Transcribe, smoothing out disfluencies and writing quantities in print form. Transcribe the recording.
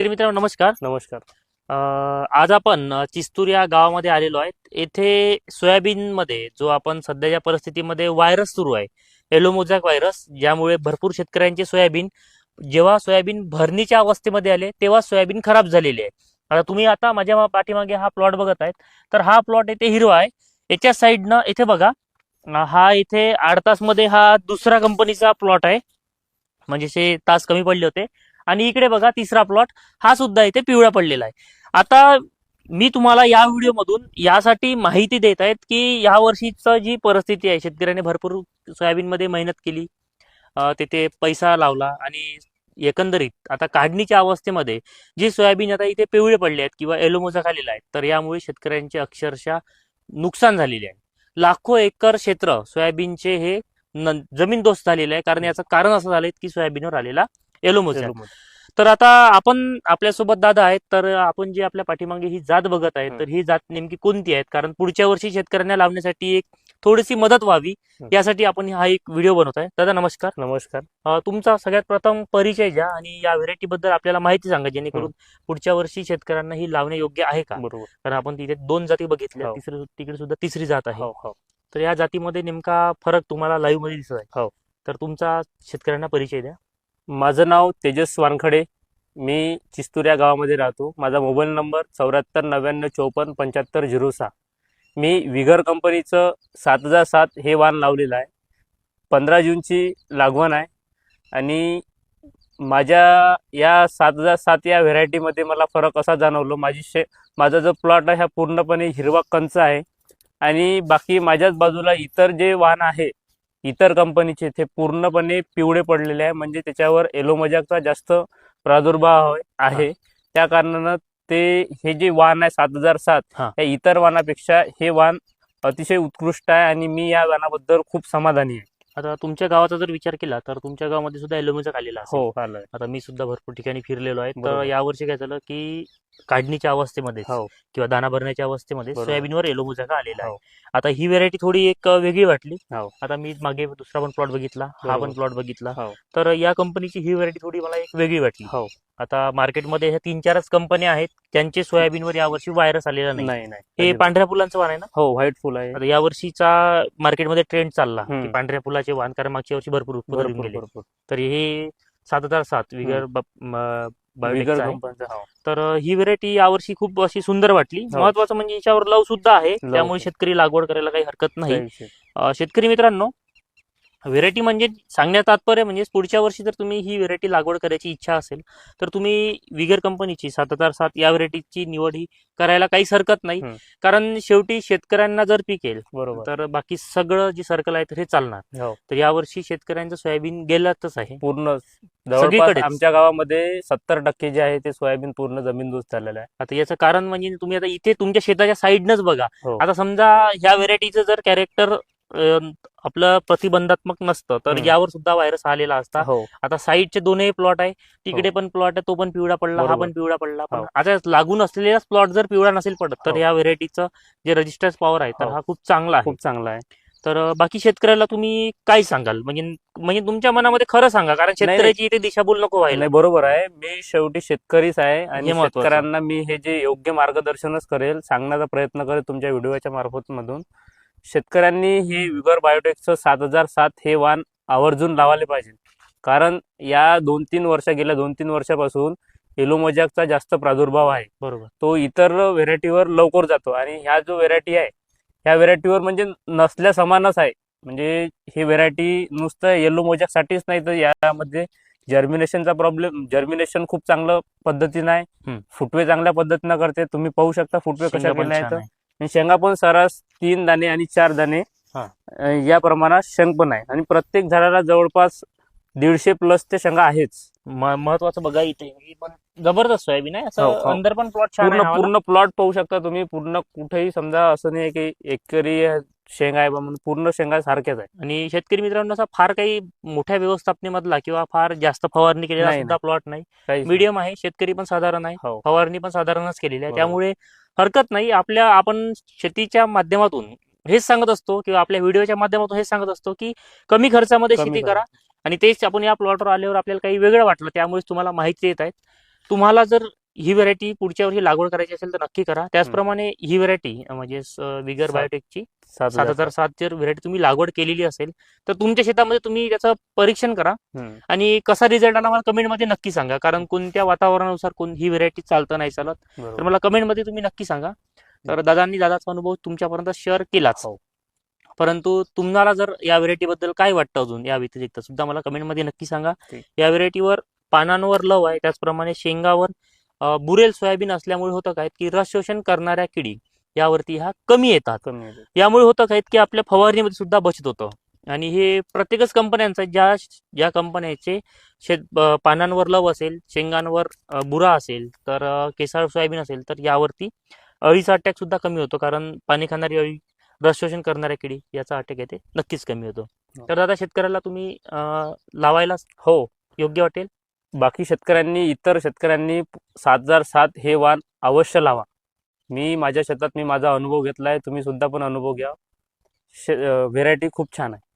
तर मित्रांनो नमस्कार. नमस्कार. आज आपण चिस्तूर या गावामध्ये आलेलो आहे. येथे सोयाबीन मध्ये जो आपण सध्याच्या परिस्थितीमध्ये व्हायरस सुरू आहे, येलो मोझॅक व्हायरस, ज्यामुळे भरपूर शेतकऱ्यांचे सोयाबीन जेव्हा सोयाबीन भरणीच्या अवस्थेमध्ये आले तेव्हा सोयाबीन खराब झालेली आहे. आता तुम्ही आता माझ्या पाठीमागे हा प्लॉट बघत आहेत, तर हा प्लॉट येथे हिरवा आहे. याच्या साईडनं इथे बघा, हा इथे 8 तास मध्ये हा दुसरा कंपनीचा प्लॉट आहे, म्हणजे ते तास कमी पडले होते. आणि इकडे बघा तिसरा प्लॉट, हा सुद्धा इथे पिवळा पडलेला आहे. आता मी तुम्हाला या व्हिडिओमधून यासाठी माहिती देत आहेत की या वर्षीचं जी परिस्थिती आहे, शेतकऱ्याने भरपूर सोयाबीनमध्ये मेहनत केली, तिथे पैसा लावला, आणि एकंदरीत आता काढणीच्या अवस्थेमध्ये जी सोयाबीन आता इथे पिवळे पडले आहेत किंवा एलोमोझा खालेला आहे, तर यामुळे शेतकऱ्यांचे अक्षरशः नुकसान झालेले आहे. लाखो एकर क्षेत्र सोयाबीनचे हे जमीनदोस्त झालेले आहे. कारण याचं कारण असं झालंय की सोयाबीनवर आलेला एलोमोझा. तर आता आपण आपल्यासोबत दादा आहेत, तर आपण जी आपल्या पाठीमागे ही जात बघत आहे, तर ही जात नेमकी कोणती आहे, कारण पुढच्या वर्षी शेतकऱ्यांना लावण्यासाठी एक थोडीशी मदत व्हावी यासाठी आपण हा एक व्हिडिओ बनवत आहे. दादा नमस्कार. नमस्कार. तुमचा सगळ्यात प्रथम परिचय द्या आणि या व्हेरायटी बद्दल आपल्याला माहिती सांगा, जेणेकरून पुढच्या वर्षी शेतकऱ्यांना ही लावणे योग्य आहे का. बरोबर. कारण आपण तिथे 2 जाती बघितल्या, तिकडे सुद्धा तिसरी जात आहे. तर या जातीमध्ये नेमका फरक तुम्हाला लाईव्ह मध्ये दिसत आहे. तर तुमचा शेतकऱ्यांना परिचय द्या. माझं नाव तेजस वानखडे. मी चिस्तूर या गावामध्ये राहतो. माझा मोबाईल नंबर 74 99 54 75 06. मी विगर कंपनीचं 7007 हे वाण लावलेलं आहे. 15 जूनची लागवण आहे. आणि माझ्या या 7007 या व्हेरायटीमध्ये मला फरक असा जाणवलो, माझा जो प्लॉट आहे हा पूर्णपणे हिरवा कंच आहे. आणि बाकी माझ्याच बाजूला इतर जे वाण आहे इतर कंपनीचे, ते पूर्णपणे पिवळे पडलेले आहे. म्हणजे त्याच्यावर एलोमोझॅकचा जास्त प्रादुर्भाव आहे. त्या कारणानं हे जे वाण आहे 7007, या इतर वाणापेक्षा हे वाण अतिशय उत्कृष्ट आहे आणि मी या वाणाबद्दल खूप समाधानी आहे. आता तुमच्या गावाचा जर विचार केला तर तुमच्या गावामध्ये सुद्धा एलोमोझॅक आलेला आहे. हो, आलंय. आता मी सुद्धा भरपूर ठिकाणी फिरलेलो आहे. तर यावर्षी काय झालं की काढणीच्या अवस्थेमध्ये किंवा दाना भरण्याच्या अवस्थेमध्ये सोयाबीनवर एलोमोझॅक आलेला आहे. आता ही व्हेरायटी थोडी एक वेगळी वाटली. आता मी मागे दुसरा पण प्लॉट बघितला, हा पण प्लॉट बघितला, तर या कंपनीची ही व्हेरायटी थोडी मला एक वेगळी वाटली. आता मार्केटमध्ये ह्या 3-4च कंपन्या आहेत त्यांचे सोयाबीनवर यावर्षी व्हायरस आलेला नाही. हे पांढऱ्या फुलांचं वाण आहे ना? हो, व्हाईट फुल आहे. आता या वर्षीचा मार्केटमध्ये ट्रेंड चालला की पांढऱ्या फुलाचे वाण, कारण मागच्या वर्षी भरपूर उत्पादन गेले. तर हे 7007 विगर तर ही व्हेरायटी यावर्षी खूप अशी सुंदर वाटली. महत्वाचं म्हणजे याच्यावर लव सुद्धा आहे, त्यामुळे शेतकरी लागवड करायला काही हरकत नाही. शेतकरी मित्रांनो, व्हेरायटी म्हणजे सांगण्यात तात्पर्य म्हणजे पुढच्या वर्षी जर तुम्ही ही व्हेरायटी लागवड करायची इच्छा असेल तर तुम्ही विगर कंपनीची 7007 या व्हेरायटीची निवड ही करायला काहीच हरकत नाही. कारण शेवटी शेतकऱ्यांना जर पीक येईल तर बाकी सगळं जे सर्कल आहे तर हे चालणार. तर यावर्षी शेतकऱ्यांचं सोयाबीन गेलाच आहे पूर्ण सगळीकडे. आमच्या गावामध्ये 70% जे आहे ते सोयाबीन पूर्ण जमीनदोस्त झालेलं आहे. आता याचं कारण म्हणजे तुम्ही आता इथे तुमच्या शेताच्या साईडनच बघा. आता समजा ह्या व्हेरायटीचं जर कॅरेक्टर आपलं प्रतिबंधात्मक नसतं तर यावर सुद्धा व्हायरस आलेला असता. आता साईडचे दोनही प्लॉट आहे, तिकडे पण प्लॉट आहे, तो पण पिवळा पडला, हा पण पिवळा पडला. पण आता लागून असलेलाच प्लॉट जर पिवळा नसेल पडत तर या व्हेरायटीचं जे रजिस्टर्स पॉवर आहे तर हा खूप चांगला आहे. तर बाकी शेतकऱ्याला तुम्ही काय सांगाल, म्हणजे तुमच्या मनामध्ये खरं सांगा, कारण शेतकऱ्याची इथे दिशाभूल नको व्हायला. बरोबर आहे. मी शेवटी शेतकरीच आहे आणि शेतकऱ्यांना मी हे जे योग्य मार्गदर्शनच करेल, सांगण्याचा प्रयत्न करेल तुमच्या व्हिडिओच्या मार्फत मधून. शेतकऱ्यांनी हे विगर बायोटेकचं 7007 हे वाण आवर्जून लावायला पाहिजे. कारण या गेल्या 2-3 वर्षापासून एलोमोझॅकचा जास्त प्रादुर्भाव आहे. बरोबर. तो इतर व्हेरायटीवर लवकर जातो आणि ह्या जो व्हेरायटी आहे ह्या व्हेरायटीवर म्हणजे नसल्या समानच आहे. म्हणजे ही व्हेरायटी नुसतं एलोमोझॅकसाठीच नाही, तर यामध्ये जर्मिनेशन खूप चांगलं पद्धतीनं आहे. फुटवे चांगल्या पद्धतीनं करते. तुम्ही पाहू शकता फुटवे कशा केले आहेत. आणि शेंगा पण सरास 3 दाणे आणि 4 दाणे या प्रमाणात शेंग पण आहे. आणि प्रत्येक झाडाला जवळपास 150+ शेंगा आहेच. महत्वाचं बघा, इथे पण जबरदस्त सोयाबीन आहे. असं अंदर पण प्लॉट पूर्ण प्लॉट पाहू शकता तुम्ही. पूर्ण कुठेही समजा असं नाही की एकरी शेंगा आहे म्हणून, पूर्ण शेंगा सारख्याच आहे. आणि शेतकरी मित्रांनो, असा फार काही मोठ्या व्यवस्थापनेमधला किंवा फार जास्त फवारणी केलेला सुद्धा प्लॉट नाही, मीडियम आहे. शेतकरी पण साधारण आहे, फवारणी पण साधारणच केलेली आहे, त्यामुळे हरकत नाही. आपण शेतीच्या माध्यमातून हेच सांगत असतो किंवा आपल्या व्हिडिओच्या माध्यमातून हेच सांगत असतो की कमी खर्चामध्ये शेती करा. आणि तेच आपण या प्लॉटवर आल्यावर आपल्याला काही वेगळं वाटलं, त्यामुळे तुम्हाला माहिती देत आहेत. तुम्हाला जर ही व्हेरायटी पुढच्या वर्षी लागवड करायची असेल तर नक्की करा. त्याचप्रमाणे ही व्हेरायटी म्हणजे विगर सात- बायोटेकची 7,007. 7,007 जर व्हेरायटी तुम्ही लागवड केलेली असेल तर तुमच्या शेतामध्ये तुम्ही त्याचं परीक्षण करा हम्म. आणि कसा रिझल्ट आला मला कमेंटमध्ये नक्की सांगा. कारण कोणत्या वातावरणानुसार ही व्हेरायटी चालतं नाही चालत तर बरोबर. मला कमेंटमध्ये तुम्ही नक्की सांगा. तर दादांनी दादाचा अनुभव तुमच्यापर्यंत शेअर केलाच, हो. परंतु तुम्हाला जर या व्हेरायटी बद्दल काय वाटतं अजून या व्यतिरिक्त सुद्धा मला कमेंटमध्ये नक्की सांगा. ठीक. या व्हेरायटीवर पानांवर लव आहे, त्याचप्रमाणे शेंगावर बुरेल सोयाबीन असल्यामुळे होतं काय की रस शोषण करणाऱ्या किडी यावरती ह्या कमी येतात. कमी आहे. यामुळे होतं काय की आपल्या फवारणीमध्ये सुद्धा बचत होतं. आणि हे प्रत्येकच कंपन्यांचं ज्या कंपन्याचे पानांवर लव असेल, शेंगांवर बुरा असेल, तर केसाळ सोयाबीन असेल तर यावरती अळीचा अटॅक सुद्धा कमी होतो. कारण पाणी खाणारी अळी, रस शोषण करणाऱ्या किडी याचा अटॅक येते नक्कीच कमी होतो. हो. तर दादा शेतकऱ्याला तुम्ही लावायला हो, योग्य वाटेल. बाकी शेतकऱ्यांनी, इतर शेतकऱ्यांनी 7,007 हे वाण अवश्य लावा. मी माझ्या शेतात माझा अनुभव घेतलाय, तुम्ही सुद्धा पण अनुभव घ्या. व्हेरायटी खूप छान आहे.